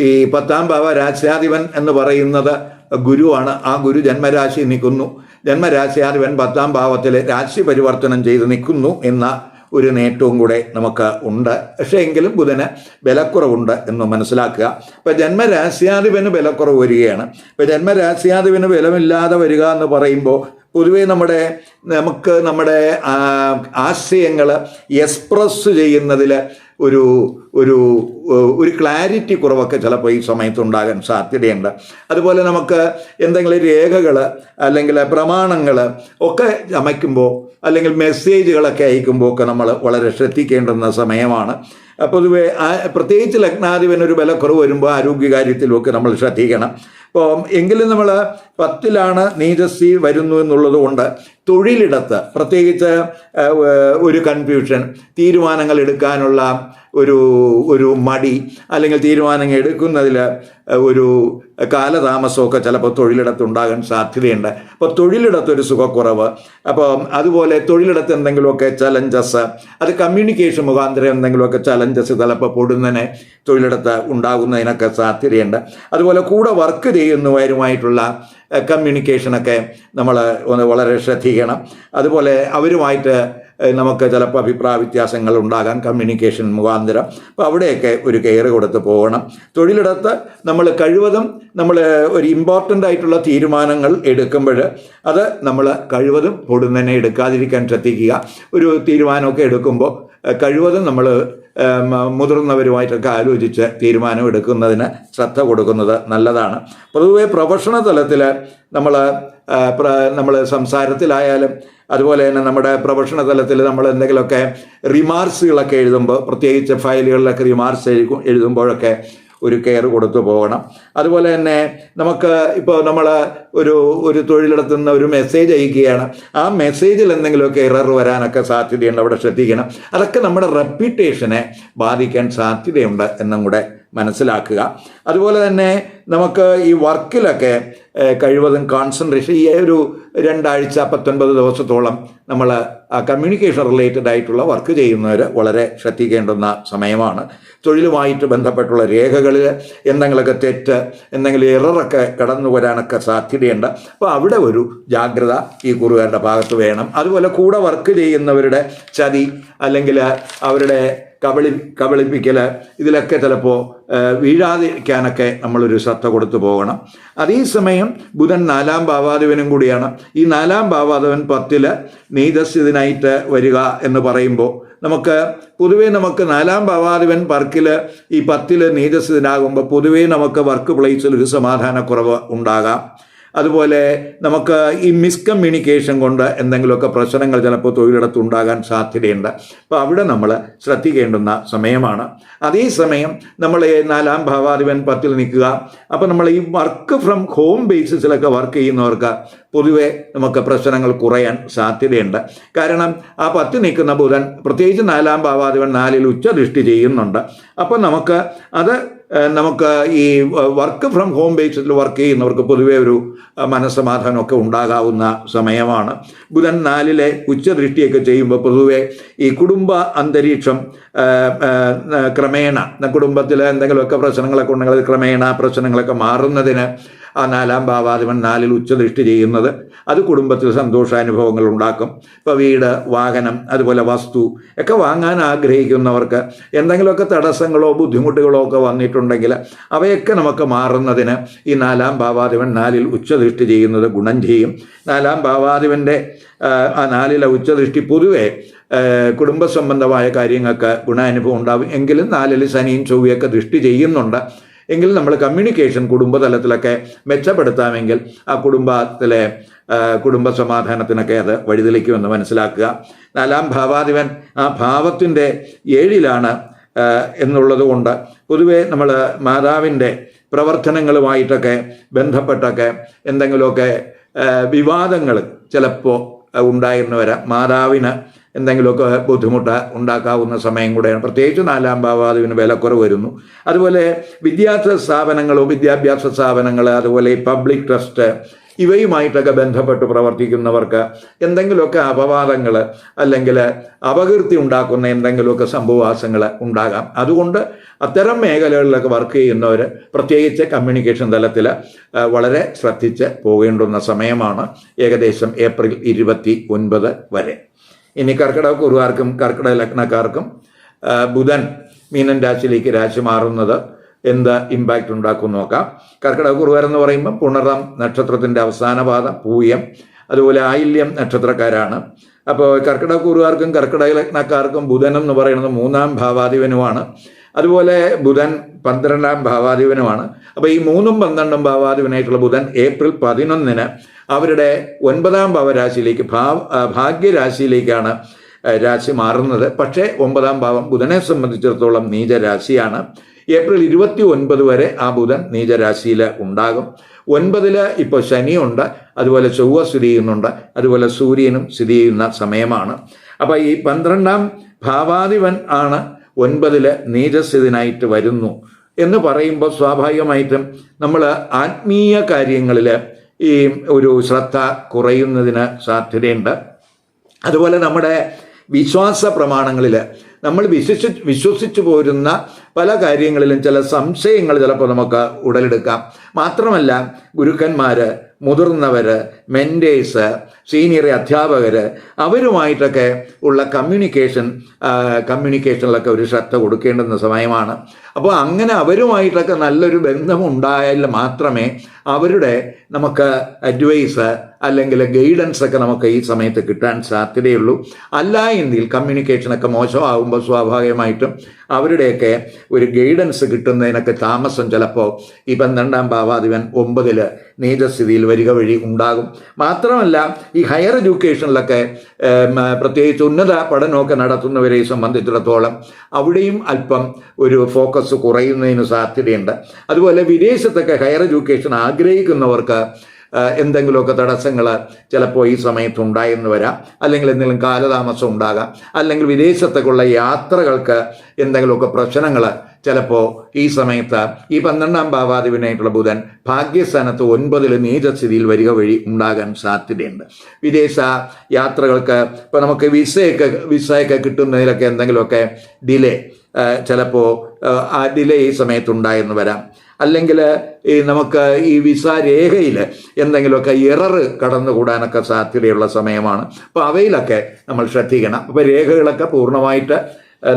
ഈ 10ാം ഭാവ രാശ്യാധിപൻ എന്ന് പറയുന്നത് ഗുരുവാണ്. ആ ഗുരു ജന്മരാശി നിൽക്കുന്നു. ജന്മരാശ്യാധിപൻ 10ാം ഭാവത്തിൽ രാശി പരിവർത്തനം ചെയ്ത് നിൽക്കുന്നു എന്ന ഒരു നേട്ടവും കൂടെ നമുക്ക് ഉണ്ട്. പക്ഷേ എങ്കിലും ബുധന് ബലക്കുറവുണ്ട് എന്ന് മനസ്സിലാക്കുക. ഇപ്പം ജന്മരാശ്യാധിപന് ബലക്കുറവ് വരികയാണ്. ഇപ്പം ജന്മരാശ്യാധിപന് ബലമില്ലാതെ വരിക എന്ന് പറയുമ്പോൾ പൊതുവേ നമുക്ക് നമ്മുടെ ആശയങ്ങൾ എക്സ്പ്രസ് ചെയ്യുന്നതിൽ ഒരു ഒരു ഒരു ക്ലാരിറ്റി കുറവൊക്കെ ചിലപ്പോൾ ഈ സമയത്ത് ഉണ്ടാകാൻ സാധ്യതയുണ്ട്. അതുപോലെ നമുക്ക് എന്തെങ്കിലും രേഖകൾ അല്ലെങ്കിൽ പ്രമാണങ്ങൾ ഒക്കെ ചമയ്ക്കുമ്പോൾ അല്ലെങ്കിൽ മെസ്സേജുകളൊക്കെ അയക്കുമ്പോൾ ഒക്കെ നമ്മൾ വളരെ ശ്രദ്ധിക്കേണ്ടുന്ന സമയമാണ്. പൊതുവെ പ്രത്യേകിച്ച് ലഗ്നാധിപനൊരു ബലക്കുറവ് വരുമ്പോൾ ആരോഗ്യകാര്യത്തിലുമൊക്കെ നമ്മൾ ശ്രദ്ധിക്കണം. അപ്പോൾ എങ്കിലും നമ്മൾ 10ലാണ് നീചസ്ഥി വരുന്നു എന്നുള്ളത് കൊണ്ട് തൊഴിലിടത്ത് പ്രത്യേകിച്ച് ഒരു കൺഫ്യൂഷൻ, തീരുമാനങ്ങൾ എടുക്കാനുള്ള ഒരു മടി, അല്ലെങ്കിൽ തീരുമാനങ്ങൾ എടുക്കുന്നതിൽ ഒരു കാലതാമസമൊക്കെ ചിലപ്പോൾ തൊഴിലിടത്തുണ്ടാകാൻ സാധ്യതയുണ്ട്. അപ്പോൾ തൊഴിലിടത്തൊരു സുഖക്കുറവ്, അപ്പോൾ അതുപോലെ തൊഴിലിടത്ത് എന്തെങ്കിലുമൊക്കെ ചലഞ്ചസ്, അത് കമ്മ്യൂണിക്കേഷൻ മുഖാന്തരം എന്തെങ്കിലുമൊക്കെ ചലഞ്ചസ് ചിലപ്പോൾ പൊടുന്നതിനെ തൊഴിലിടത്ത് ഉണ്ടാകുന്നതിനൊക്കെ സാധ്യതയുണ്ട്. അതുപോലെ കൂടെ വർക്ക് ചെയ്യുന്നവരുമായിട്ടുള്ള കമ്മ്യൂണിക്കേഷനൊക്കെ നമ്മൾ വളരെ ശ്രദ്ധിക്കണം. അതുപോലെ അവരുമായിട്ട് നമുക്ക് ചിലപ്പോൾ അഭിപ്രായ വ്യത്യാസങ്ങൾ ഉണ്ടാകാൻ കമ്മ്യൂണിക്കേഷൻ മുഖാന്തരം. അപ്പോൾ അവിടെയൊക്കെ ഒരു കെയർ കൊടുത്ത് പോകണം. തൊഴിലിടത്ത് നമ്മൾ കഴിവതും ഒരു ഇമ്പോർട്ടൻ്റ് ആയിട്ടുള്ള തീരുമാനങ്ങൾ എടുക്കുമ്പോൾ അത് നമ്മൾ കഴിവതും പൊടുന്നതിനെ എടുക്കാതിരിക്കാൻ ശ്രദ്ധിക്കുക. ഒരു തീരുമാനമൊക്കെ എടുക്കുമ്പോൾ കഴിവതും നമ്മൾ മുതിർന്നവരുമായിട്ടൊക്കെ ആലോചിച്ച് തീരുമാനം എടുക്കുന്നതിന് ശ്രദ്ധ കൊടുക്കുന്നത് നല്ലതാണ്. പൊതുവെ പ്രൊഫഷണൽ തലത്തിൽ നമ്മൾ സംസാരത്തിലായാലും അതുപോലെ തന്നെ നമ്മുടെ പ്രൊഫഷണൽ തലത്തിൽ നമ്മൾ എന്തെങ്കിലുമൊക്കെ റിമാർക്സുകളൊക്കെ എഴുതുമ്പോൾ, പ്രത്യേകിച്ച് ഫയലുകളിലൊക്കെ റിമാർക്സ് എഴുതുമ്പോഴൊക്കെ ഒരു കെയർ കൊടുത്തു പോകണം. അതുപോലെ തന്നെ നമുക്ക് ഇപ്പോൾ നമ്മൾ ഒരു തൊഴിലിടത്തു നിന്ന് ഒരു മെസ്സേജ് അയക്കുകയാണ്, ആ മെസ്സേജിൽ എന്തെങ്കിലുമൊക്കെ എറർ വരാനൊക്കെ സാധ്യതയുണ്ട്, അവിടെ ശ്രദ്ധിക്കണം. അതൊക്കെ നമ്മുടെ റെപ്യൂട്ടേഷനെ ബാധിക്കാൻ സാധ്യതയുണ്ട് എന്നും കൂടെ മനസ്സിലാക്കുക. അതുപോലെ തന്നെ നമുക്ക് ഈ വർക്കിലൊക്കെ കഴിവതും കോൺസെൻട്രേഷൻ, ഈ ഒരു 2 ആഴ്ച 19 ദിവസത്തോളം നമ്മൾ കമ്മ്യൂണിക്കേഷൻ റിലേറ്റഡ് ആയിട്ടുള്ള വർക്ക് ചെയ്യുന്നവർ വളരെ ശ്രദ്ധിക്കേണ്ടുന്ന സമയമാണ്. തൊഴിലുമായിട്ട് ബന്ധപ്പെട്ടുള്ള രേഖകളിൽ എന്തെങ്കിലുമൊക്കെ തെറ്റ്, എന്തെങ്കിലും എററൊക്കെ കടന്നു വരാനൊക്കെ സാധ്യതയുണ്ട്. അപ്പോൾ അവിടെ ഒരു ജാഗ്രത ഈ കുറുകാരുടെ ഭാഗത്ത് വേണം. അതുപോലെ കൂടെ വർക്ക് ചെയ്യുന്നവരുടെ ചതി അല്ലെങ്കിൽ അവരുടെ കബളിപ്പിക്കൽ, ഇതിലൊക്കെ ചിലപ്പോൾ വീഴാതിരിക്കാനൊക്കെ നമ്മളൊരു ശ്രദ്ധ കൊടുത്തു പോകണം. അതേസമയം ബുധൻ 4ാം ഭാവാധിപനും കൂടിയാണ്. ഈ 4ാം ഭാവാധിപൻ 10 നീചസ്ഥിതനായിട്ട് വരിക എന്ന് പറയുമ്പോൾ പൊതുവേ നമുക്ക് 4ാം ഭാവാധിപൻ വർക്കിൽ ഈ 10 നീചസ്ഥിതനാകുമ്പോൾ പൊതുവേ നമുക്ക് വർക്ക് പ്ലേസിൽ ഒരു സമാധാനക്കുറവ് ഉണ്ടാകാം. അതുപോലെ നമുക്ക് ഈ മിസ്കമ്മ്യൂണിക്കേഷൻ കൊണ്ട് എന്തെങ്കിലുമൊക്കെ പ്രശ്നങ്ങൾ ചിലപ്പോൾ തൊഴിലിടത്തുണ്ടാകാൻ സാധ്യതയുണ്ട്. അപ്പോൾ അവിടെ നമ്മൾ ശ്രദ്ധിക്കേണ്ടുന്ന സമയമാണ്. അതേസമയം നമ്മൾ 4ാം ഭാവാധിപൻ 10 നിൽക്കുക. അപ്പോൾ നമ്മൾ ഈ വർക്ക് ഫ്രം ഹോം ബേസിസിലൊക്കെ വർക്ക് ചെയ്യുന്നവർക്ക് പൊതുവെ നമുക്ക് പ്രശ്നങ്ങൾ കുറയാൻ സാധ്യതയുണ്ട്. കാരണം ആ 10 നിൽക്കുന്ന ബുധൻ പ്രത്യേകിച്ച് 4ാം ഭാവാധിപൻ 4ൽ ഉച്ചദൃഷ്ടി ചെയ്യുന്നുണ്ട്. അപ്പോൾ നമുക്ക് ഈ work from home Basil work ചെയ്യുന്നവർക്ക് പൊതുവെ ഒരു മനസ്സമാധാനമൊക്കെ ഉണ്ടാകാവുന്ന സമയമാണ്. ബുധൻ 4ലെ ഉച്ചദൃഷ്ടിയൊക്കെ ചെയ്യുമ്പോൾ പൊതുവെ ഈ കുടുംബ അന്തരീക്ഷം ക്രമേണ കുടുംബത്തിൽ എന്തെങ്കിലുമൊക്കെ പ്രശ്നങ്ങളൊക്കെ ഉണ്ടെങ്കിൽ ക്രമേണ പ്രശ്നങ്ങളൊക്കെ മാറുന്നതിന് ആ 4ാം ഭാവാധിപൻ 4ൽ ഉച്ചദൃഷ്ടി ചെയ്യുന്നത് അത് കുടുംബത്തിൽ സന്തോഷാനുഭവങ്ങൾ ഉണ്ടാക്കും. ഇപ്പോൾ വീട്, വാഹനം, അതുപോലെ വസ്തു ഒക്കെ വാങ്ങാൻ ആഗ്രഹിക്കുന്നവർക്ക് എന്തെങ്കിലുമൊക്കെ തടസ്സങ്ങളോ ബുദ്ധിമുട്ടുകളോ ഒക്കെ വന്നിട്ടുണ്ടെങ്കിൽ അവയൊക്കെ നമുക്ക് മാറുന്നതിന് ഈ 4ാം ഭാവാധിപൻ 4ൽ ഉച്ചദൃഷ്ടി ചെയ്യുന്നത് ഗുണം ചെയ്യും. 4ാം ഭാവാധിപൻ്റെ ആ 4ലെ ഉച്ചദൃഷ്ടി പൊതുവെ കുടുംബ സംബന്ധമായ കാര്യങ്ങൾക്ക് ഗുണാനുഭവം ഉണ്ടാവും. എങ്കിലും 4ൽ ശനിയും ചൊവ്വയൊക്കെ ദൃഷ്ടി ചെയ്യുന്നുണ്ട്. എങ്കിൽ നമ്മൾ കമ്മ്യൂണിക്കേഷൻ കുടുംബതലത്തിലൊക്കെ മെച്ചപ്പെടുത്താമെങ്കിൽ ആ കുടുംബത്തിലെ കുടുംബ സമാധാനത്തിനൊക്കെ അത് വഴിതെളിക്കുമെന്ന് മനസ്സിലാക്കുക. 4ാം ഭാവാധിപൻ ആ ഭാവത്തിൻ്റെ 7ലാണ് എന്നുള്ളത് കൊണ്ട് പൊതുവെ നമ്മൾ മാതാവിൻ്റെ പ്രവർത്തനങ്ങളുമായിട്ടൊക്കെ ബന്ധപ്പെട്ടൊക്കെ എന്തെങ്കിലുമൊക്കെ വിവാദങ്ങൾ ചിലപ്പോൾ ഉണ്ടായിരുന്നു വരാം. മാതാവിന് എന്തെങ്കിലുമൊക്കെ ബുദ്ധിമുട്ട് ഉണ്ടാക്കാവുന്ന സമയം കൂടെയാണ്. പ്രത്യേകിച്ച് 4-ാം ഭാവാധിപന് വിലക്കുറവ് വരുന്നു. അതുപോലെ വിദ്യാഭ്യാസ സ്ഥാപനങ്ങൾ, അതുപോലെ ഈ പബ്ലിക് ട്രസ്റ്റ്, ഇവയുമായിട്ടൊക്കെ ബന്ധപ്പെട്ട് പ്രവർത്തിക്കുന്നവർക്ക് എന്തെങ്കിലുമൊക്കെ അപവാദങ്ങൾ അല്ലെങ്കിൽ അപകീർത്തി ഉണ്ടാക്കുന്ന എന്തെങ്കിലുമൊക്കെ സംഭവവാസങ്ങൾ ഉണ്ടാകാം. അതുകൊണ്ട് അത്തരം മേഖലകളിലൊക്കെ വർക്ക് ചെയ്യുന്നവർ പ്രത്യേകിച്ച് കമ്മ്യൂണിക്കേഷൻ തലത്തിൽ വളരെ ശ്രദ്ധിച്ച് പോകേണ്ടുന്ന സമയമാണ് ഏകദേശം ഏപ്രിൽ 29 വരെ. ഇനി കർക്കിടകക്കുറുകാർക്കും കർക്കിടക ലഗ്നക്കാർക്കും ബുധൻ മീനൻ രാശിയിലേക്ക് രാശി മാറുന്നത് എന്ത് ഇമ്പാക്റ്റ് ഉണ്ടാക്കും നോക്കാം. കർക്കിടകക്കുറുകാർ എന്ന് പറയുമ്പം പുണർതം നക്ഷത്രത്തിൻ്റെ അവസാന പാദം, പൂയം, അതുപോലെ ആയില്യം നക്ഷത്രക്കാരാണ്. അപ്പോൾ കർക്കിടകക്കുറുകാർക്കും കർക്കിടക ലഗ്നക്കാർക്കും ബുധൻ എന്ന് പറയുന്നത് 3-ാം ഭാവാധിപനുമാണ്. അതുപോലെ ബുധൻ 12-ാം ഭാവാധിപനുമാണ്. അപ്പോൾ ഈ 3ഉം 12ഉം ഭാവാധിപനായിട്ടുള്ള ബുധൻ ഏപ്രിൽ 11-ന് അവരുടെ 9-ാം ഭാവരാശിയിലേക്ക് ഭാഗ്യരാശിയിലേക്കാണ് രാശി മാറുന്നത്. പക്ഷേ 9-ാം ഭാവം ബുധനെ സംബന്ധിച്ചിടത്തോളം നീചരാശിയാണ്. ഏപ്രിൽ 29 വരെ ആ ബുധൻ നീചരാശിയിൽ ഉണ്ടാകും. 9-ല് ഇപ്പോൾ ശനിയുണ്ട്, അതുപോലെ ചൊവ്വ സ്ഥിതി ചെയ്യുന്നുണ്ട്, അതുപോലെ സൂര്യനും സ്ഥിതി ചെയ്യുന്ന സമയമാണ്. അപ്പോൾ ഈ 12-ാം ഭാവാധിപൻ ആണ് 9-ല് നീചസ്ഥിതനായിട്ട് വരുന്നു എന്ന് പറയുമ്പോൾ സ്വാഭാവികമായിട്ടും നമ്മൾ ആത്മീയ കാര്യങ്ങളിൽ ഈ ഒരു ശ്രദ്ധ കുറയുന്നതിന് സാധ്യതയുണ്ട്. അതുപോലെ നമ്മുടെ വിശ്വാസ പ്രമാണങ്ങളിൽ നമ്മൾ വിശ്വസിച്ചു പോരുന്ന പല കാര്യങ്ങളിലും ചില സംശയങ്ങൾ ചിലപ്പോൾ നമുക്ക് ഉടലെടുക്കാം. മാത്രമല്ല ഗുരുക്കന്മാർ, മുതിർന്നവർ, മെൻറ്റേഴ്സ്, സീനിയർ അധ്യാപകർ, അവരുമായിട്ടൊക്കെ ഉള്ള കമ്മ്യൂണിക്കേഷനിലൊക്കെ ഒരു ശ്രദ്ധ കൊടുക്കേണ്ടുന്ന സമയമാണ്. അപ്പോൾ അങ്ങനെ അവരുമായിട്ടൊക്കെ നല്ലൊരു ബന്ധമുണ്ടായാൽ മാത്രമേ അവരുടെ നമുക്ക് അഡ്വൈസ് അല്ലെങ്കിൽ ഗൈഡൻസ് ഒക്കെ നമുക്ക് ഈ സമയത്ത് കിട്ടാൻ സാധ്യതയുള്ളൂ. അല്ല എങ്കിൽ കമ്മ്യൂണിക്കേഷനൊക്കെ മോശമാകുമ്പോൾ സ്വാഭാവികമായിട്ടും അവരുടെയൊക്കെ ഒരു ഗൈഡൻസ് കിട്ടുന്നതിനൊക്കെ താമസം ചിലപ്പോൾ ഈ 12-ാം ഭാവാധിപൻ 9-ല് നീചസ്ഥിതിയിൽ വരിക വഴി ഉണ്ടാകും. മാത്രമല്ല ഈ ഹയർ എഡ്യൂക്കേഷനിലൊക്കെ പ്രത്യേകിച്ച് ഉന്നത പഠനമൊക്കെ നടത്തുന്നവരെ സംബന്ധിച്ചിടത്തോളം അവിടെയും അല്പം ഒരു ഫോക്കസ് കുറയുന്നതിന് സാധ്യതയുണ്ട്. അതുപോലെ വിദേശത്തൊക്കെ ഹയർ എഡ്യൂക്കേഷൻ ആഗ്രഹിക്കുന്നവർക്ക് എന്തെങ്കിലുമൊക്കെ തടസ്സങ്ങൾ ചിലപ്പോൾ ഈ സമയത്ത് ഉണ്ടായെന്ന് വരാം, അല്ലെങ്കിൽ എന്തെങ്കിലും കാലതാമസം ഉണ്ടാകാം, അല്ലെങ്കിൽ വിദേശത്തേക്കുള്ള യാത്രകൾക്ക് എന്തെങ്കിലുമൊക്കെ പ്രശ്നങ്ങൾ ചിലപ്പോൾ ഈ സമയത്ത് ഈ 12-ാം ഭാവാധിപനായിട്ടുള്ള ബുധൻ ഭാഗ്യസ്ഥാനത്ത് 9-ല് നീചസ്ഥിതിയിൽ വരിക വഴി ഉണ്ടാകാൻ സാധ്യതയുണ്ട്. വിദേശ യാത്രകൾക്ക് ഇപ്പോൾ നമുക്ക് വിസയൊക്കെ കിട്ടുന്നതിലൊക്കെ എന്തെങ്കിലുമൊക്കെ ഡിലേ ചിലപ്പോൾ ആ ഡിലേ ഈ സമയത്തുണ്ടായെന്ന് വരാം. അല്ലെങ്കിൽ ഈ നമുക്ക് ഈ വിസ രേഖയിൽ എന്തെങ്കിലുമൊക്കെ എറർ കടന്നുകൂടാനൊക്കെ സാധ്യതയുള്ള സമയമാണ്. അപ്പോൾ അവയിലൊക്കെ നമ്മൾ ശ്രദ്ധിക്കണം. അപ്പോൾ രേഖകളൊക്കെ പൂർണ്ണമായിട്ട്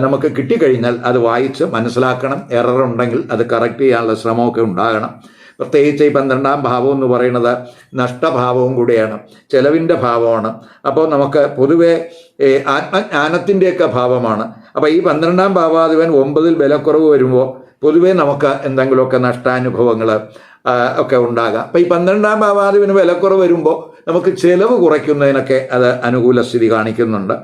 നമുക്ക് കിട്ടിക്കഴിഞ്ഞാൽ അത് വായിച്ച് മനസ്സിലാക്കണം. എറർ ഉണ്ടെങ്കിൽ അത് കറക്റ്റ് ചെയ്യാനുള്ള ശ്രമമൊക്കെ ഉണ്ടാകണം. പ്രത്യേകിച്ച് ഈ 12-ാം ഭാവം എന്ന് പറയുന്നത് നഷ്ടഭാവവും കൂടിയാണ്, ചെലവിൻ്റെ ഭാവമാണ്. അപ്പോൾ നമുക്ക് പൊതുവെ ആത്മജ്ഞാനത്തിൻ്റെയൊക്കെ ഭാവമാണ്. അപ്പോൾ ഈ 12-ാം ഭാവാധിപൻ 9-ൽ ബലക്കുറവ് വരുമ്പോൾ പൊതുവെ നമുക്ക് എന്തെങ്കിലുമൊക്കെ നഷ്ടാനുഭവങ്ങൾ ഒക്കെ ഉണ്ടാകാം. അപ്പോൾ ഈ 12-ാം ഭാവാധിപന് വിലക്കുറവ് വരുമ്പോൾ നമുക്ക് ചെലവ് കുറയ്ക്കുന്നതിനൊക്കെ അത് അനുകൂല സ്ഥിതി കാണിക്കുന്നുണ്ട്.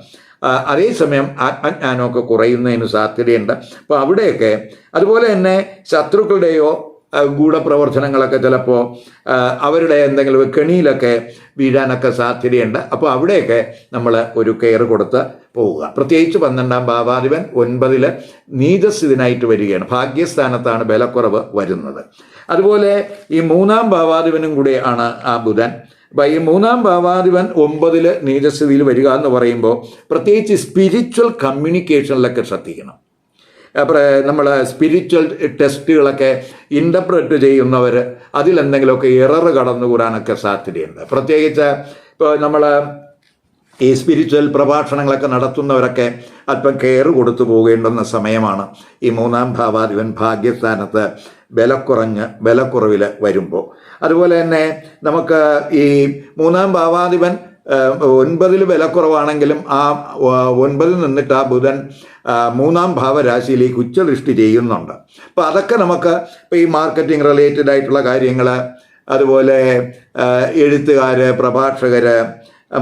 അതേസമയം ആത്മജ്ഞാനമൊക്കെ കുറയുന്നതിന് സാധ്യതയുണ്ട്. അപ്പോൾ അവിടെയൊക്കെ അതുപോലെ തന്നെ ശത്രുക്കളുടെയോ ഗൂഢപ്രവർത്തനങ്ങളൊക്കെ ചിലപ്പോൾ അവരുടെ എന്തെങ്കിലും കെണിയിലൊക്കെ വീഴാനൊക്കെ സാധ്യതയുണ്ട്. അപ്പോൾ അവിടെയൊക്കെ നമ്മൾ ഒരു കെയർ കൊടുത്ത് പോവുക. പ്രത്യേകിച്ച് 12-ാം ഭാവാധിപൻ 9-ല് നീചസ്ഥിതനായിട്ട് വരികയാണ്. ഭാഗ്യസ്ഥാനത്താണ് ബലക്കുറവ് വരുന്നത്. അതുപോലെ ഈ 3-ാം ഭാവാധിപനും കൂടെ ആണ് ആ ബുധൻ. അപ്പം ഈ 3-ാം ഭാവാധിപൻ 9-ല് നീചസ്ഥിതിയിൽ വരിക എന്ന് പറയുമ്പോൾ പ്രത്യേകിച്ച് സ്പിരിച്വൽ കമ്മ്യൂണിക്കേഷനിലൊക്കെ ശ്രദ്ധിക്കണം. നമ്മൾ സ്പിരിച്വൽ ടെസ്റ്റുകളൊക്കെ ഇൻ്റർപ്രറ്റ് ചെയ്യുന്നവർ അതിലെന്തെങ്കിലുമൊക്കെ എറർ കടന്നുകൂടാനൊക്കെ സാധ്യതയുണ്ട്. പ്രത്യേകിച്ച് ഇപ്പോൾ നമ്മൾ ഈ സ്പിരിച്വൽ പ്രഭാഷണങ്ങളൊക്കെ നടത്തുന്നവരൊക്കെ അല്പം കെയർ കൊടുത്തു പോകേണ്ടുന്ന സമയമാണ് ഈ 3-ാം ഭാവാധിപൻ ഭാഗ്യസ്ഥാനത്ത് ബലക്കുറവിൽ വരുമ്പോൾ. അതുപോലെ തന്നെ നമുക്ക് ഈ 3-ാം ഭാവാധിപൻ 9-ല് ബലക്കുറവാണെങ്കിലും ആ 9-ൽ നിന്നിട്ട് ആ ബുധൻ 3-ാം ഭാവരാശിയിലേക്ക് ഉച്ചദൃഷ്ടി ചെയ്യുന്നുണ്ട്. അപ്പോൾ അതൊക്കെ നമുക്ക് ഇപ്പോൾ ഈ മാർക്കറ്റിംഗ് റിലേറ്റഡ് ആയിട്ടുള്ള കാര്യങ്ങൾ, അതുപോലെ എഴുത്തുകാർ, പ്രഭാഷകർ,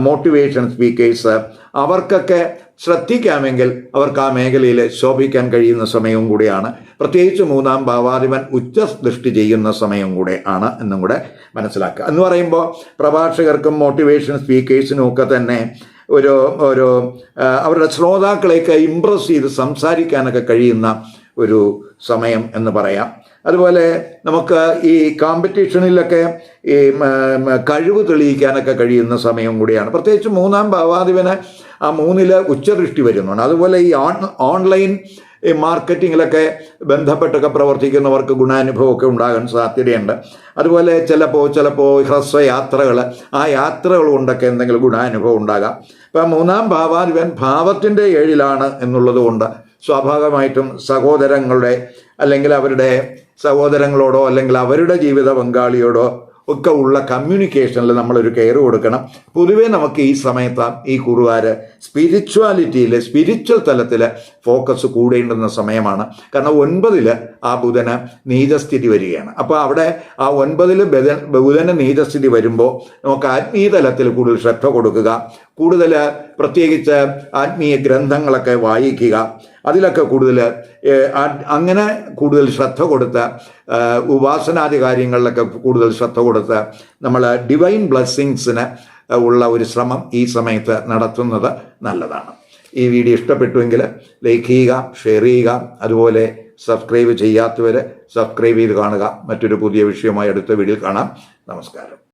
മോട്ടിവേഷൻ സ്പീക്കേഴ്സ്, അവർക്കൊക്കെ ശ്രദ്ധിക്കാമെങ്കിൽ അവർക്ക് ആ മേഖലയിൽ ശോഭിക്കാൻ കഴിയുന്ന സമയവും കൂടിയാണ്. പ്രത്യേകിച്ച് 3-ാം ഭാവാധിപൻ ഉച്ചദൃഷ്ടി ചെയ്യുന്ന സമയം കൂടെ ആണ് എന്നും കൂടെ മനസ്സിലാക്കുക. എന്ന് പറയുമ്പോൾ പ്രഭാഷകർക്കും മോട്ടിവേഷൻ സ്പീക്കേഴ്സിനും ഒക്കെ തന്നെ ഒരു അവരുടെ ശ്രോതാക്കളെയൊക്കെ ഇംപ്രസ് ചെയ്ത് സംസാരിക്കാനൊക്കെ കഴിയുന്ന ഒരു സമയം എന്ന് പറയാം. അതുപോലെ നമുക്ക് ഈ കോമ്പറ്റീഷനിലൊക്കെ ഈ കഴിവ് തെളിയിക്കാനൊക്കെ കഴിയുന്ന സമയം കൂടിയാണ്. പ്രത്യേകിച്ച് 3-ാം ഭാവാധിപന് ആ 3-ല് ഉച്ചദൃഷ്ടി വരുന്നുണ്ട്. അതുപോലെ ഈ ഓൺലൈൻ മാർക്കറ്റിങ്ങിലൊക്കെ ബന്ധപ്പെട്ടൊക്കെ പ്രവർത്തിക്കുന്നവർക്ക് ഗുണാനുഭവമൊക്കെ ഉണ്ടാകാൻ സാധ്യതയുണ്ട്. അതുപോലെ ചിലപ്പോൾ ഹ്രസ്വയാത്രകൾ, ആ യാത്രകൾ കൊണ്ടൊക്കെ എന്തെങ്കിലും ഗുണാനുഭവം ഉണ്ടാകാം. ഇപ്പം 3-ാം ഭാവാധിപൻ ഭാവത്തിൻ്റെ 7-ലാണ് എന്നുള്ളത് കൊണ്ട് സ്വാഭാവികമായിട്ടും സഹോദരങ്ങളുടെ അല്ലെങ്കിൽ അവരുടെ സഹോദരങ്ങളോടോ അല്ലെങ്കിൽ അവരുടെ ജീവിത പങ്കാളിയോടോ ഒക്കെ ഉള്ള കമ്മ്യൂണിക്കേഷനിൽ നമ്മളൊരു കെയർ കൊടുക്കണം. പൊതുവേ നമുക്ക് ഈ സമയത്ത് ഈ കുറുകാർ സ്പിരിച്വൽ തലത്തിൽ ഫോക്കസ് കൂടേണ്ടുന്ന സമയമാണ്. കാരണം 9-ൽ ആ ബുധന് നീചസ്ഥിതി വരികയാണ്. അപ്പോൾ അവിടെ ആ 9-ൽ ബുധന് നീചസ്ഥിതി വരുമ്പോൾ നമുക്ക് ആത്മീയ തലത്തിൽ കൂടുതൽ ശ്രദ്ധ കൊടുക്കുക, കൂടുതൽ പ്രത്യേകിച്ച് ആത്മീയ ഗ്രന്ഥങ്ങളൊക്കെ വായിക്കുക, അതിലൊക്കെ അങ്ങനെ കൂടുതൽ ശ്രദ്ധ കൊടുത്ത് ഉപാസനാദി കാര്യങ്ങളിലൊക്കെ കൂടുതൽ ശ്രദ്ധ കൊടുത്ത് നമ്മൾ ഡിവൈൻ ബ്ലെസ്സിങ്സിന് ഉള്ള ഒരു ശ്രമം ഈ സമയത്ത് നടത്തുന്നത് നല്ലതാണ്. ഈ വീഡിയോ ഇഷ്ടപ്പെട്ടുവെങ്കിൽ ലൈക്ക് ചെയ്യുക, ഷെയർ ചെയ്യുക, അതുപോലെ സബ്സ്ക്രൈബ് ചെയ്യാത്തവർ സബ്സ്ക്രൈബ് ചെയ്ത് കാണുക. മറ്റൊരു പുതിയ വിഷയമായി അടുത്ത വീഡിയോയിൽ കാണാം. നമസ്കാരം.